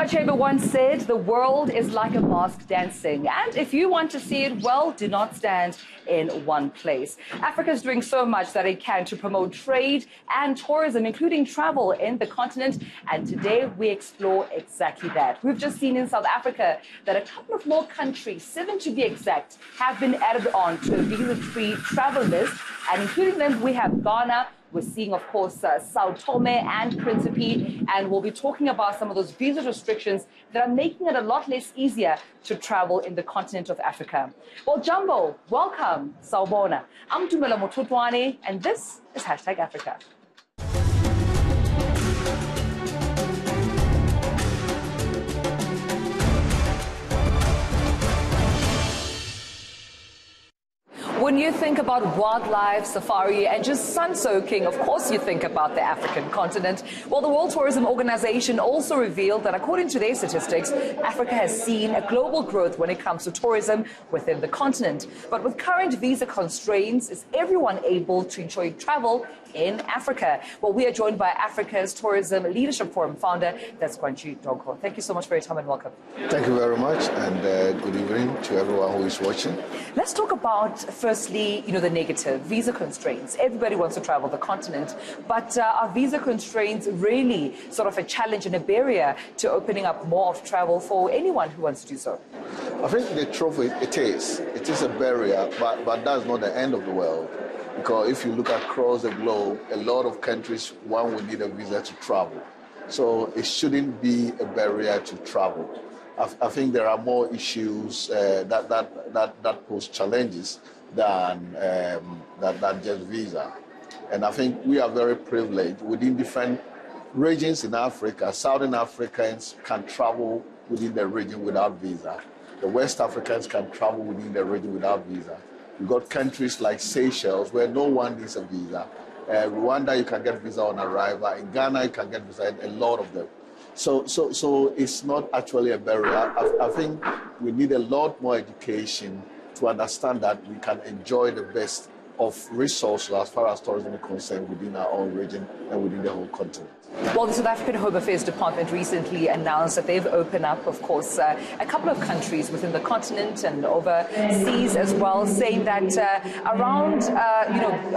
Achebe once said, the world is like a mask dancing. And if you want to see it, well, do not stand in one place. Africa is doing so much that it can to promote trade and tourism, including travel in the continent. And today we explore exactly that. We've just seen in South Africa that a couple of more countries, 7 to be exact, have been added on to a visa-free travel list. And including them, we have Ghana. We're seeing, of course, Sao Tome and Principe, and we'll be talking about some of those visa restrictions that are making it a lot less easier to travel in the continent of Africa. Well, Jumbo, welcome, Sawubona. I'm Tumelo Mothotoane, and this is #Africa. When you think about wildlife, safari, and just sun-soaking, of course you think about the African continent. Well, the World Tourism Organization also revealed that according to their statistics, Africa has seen a global growth when it comes to tourism within the continent. But with current visa constraints, is everyone able to enjoy travel in Africa? Well, we are joined by Africa's Tourism Leadership Forum founder, that's Kwakye Donkor. Thank you so much for your time and welcome. Thank you very much, and good evening to everyone who is watching. Let's talk about, firstly, the negative, visa constraints. Everybody wants to travel the continent, but are visa constraints really sort of a challenge and a barrier to opening up more of travel for anyone who wants to do so? I think the truth is, it is a barrier, but that's not the end of the world. Because if you look across the globe, a lot of countries, one would need a visa to travel. So it shouldn't be a barrier to travel. I think there are more issues that pose challenges than just visa. And I think we are very privileged within different regions in Africa. Southern Africans can travel within the region without visa. The West Africans can travel within the region without visa. You've got countries like Seychelles where no one needs a visa. Rwanda, you can get visa on arrival. In Ghana, you can get visa, a lot of them. So it's not actually a barrier. I think we need a lot more education to understand that we can enjoy the best of resources as far as tourism is concerned within our own region and within the whole continent. Well, the South African Home Affairs Department recently announced that they've opened up, of course, a couple of countries within the continent and overseas as well, saying that around,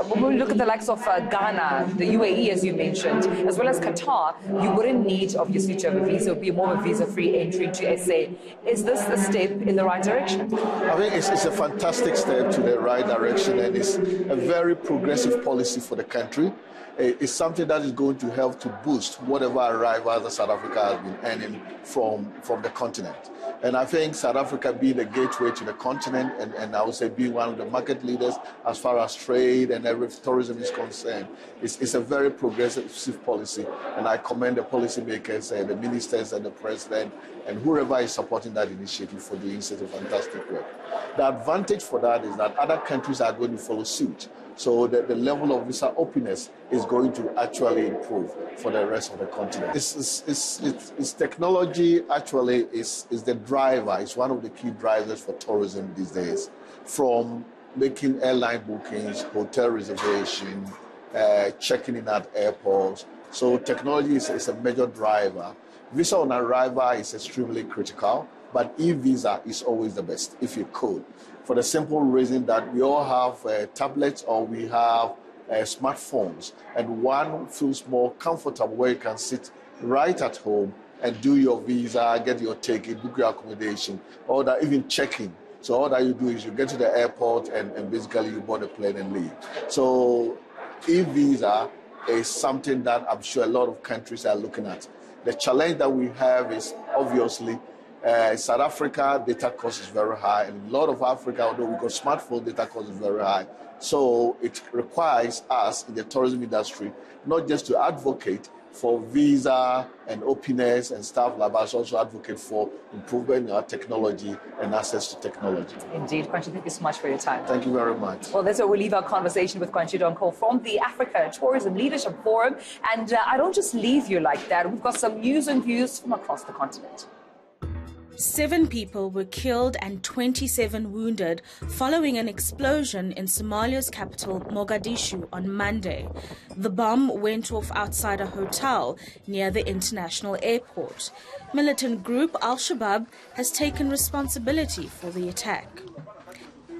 when we look at the likes of Ghana, the UAE, as you mentioned, as well as Qatar, you wouldn't need, obviously, to have a visa. It would be more of a visa-free entry to SA. Is this a step in the right direction? I think it's a fantastic step to the right direction, and it's a very progressive policy for the country. It's something that is going to help to boost whatever arrivals that South Africa has been earning from the continent. And I think South Africa being the gateway to the continent, and I would say being one of the market leaders as far as trade and tourism is concerned, it's a very progressive policy. And I commend the policymakers, the ministers and the president, and whoever is supporting that initiative for doing such a fantastic work. The advantage for that is that other countries are going to follow suit. So the level of visa openness is going to actually improve for the rest of the continent. It's technology actually is the driver. It's one of the key drivers for tourism these days. From making airline bookings, hotel reservation, checking in at airports. So technology is a major driver. Visa on arrival is extremely critical, but e-visa is always the best, if you could. For the simple reason that we all have tablets or we have smartphones, and one feels more comfortable where you can sit right at home and do your visa, get your ticket, book your accommodation, or that even check-in. So all that you do is you get to the airport and basically you board a plane and leave. So e-visa is something that I'm sure a lot of countries are looking at. The challenge that we have is obviously South Africa data cost is very high, and a lot of Africa, although we got smartphone, data cost is very high. So it requires us in the tourism industry not just to advocate for visa and openness and stuff like that, but also advocate for improvement in our technology and access to technology. Indeed, Kwakye, thank you so much for your time. Thank you very much. Well, that's where we leave our conversation with Kwakye Donkor from the Africa Tourism Leadership Forum. And I don't just leave you like that. We've got some news and views from across the continent. 7 people were killed and 27 wounded following an explosion in Somalia's capital, Mogadishu, on Monday. The bomb went off outside a hotel near the international airport. Militant group Al-Shabaab has taken responsibility for the attack.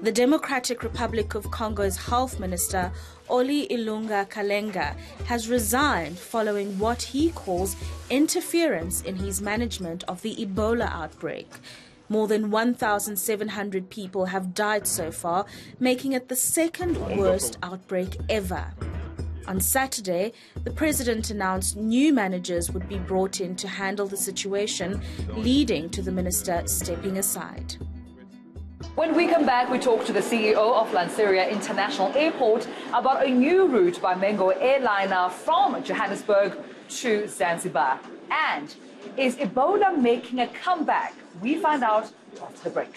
The Democratic Republic of Congo's Health Minister, Oli Ilunga Kalenga, has resigned following what he calls interference in his management of the Ebola outbreak. More than 1,700 people have died so far, making it the second worst outbreak ever. On Saturday, the president announced new managers would be brought in to handle the situation, leading to the minister stepping aside. When we come back, we talk to the CEO of Lanseria International Airport about a new route by Mango airliner from Johannesburg to Zanzibar. And is Ebola making a comeback? We find out after the break.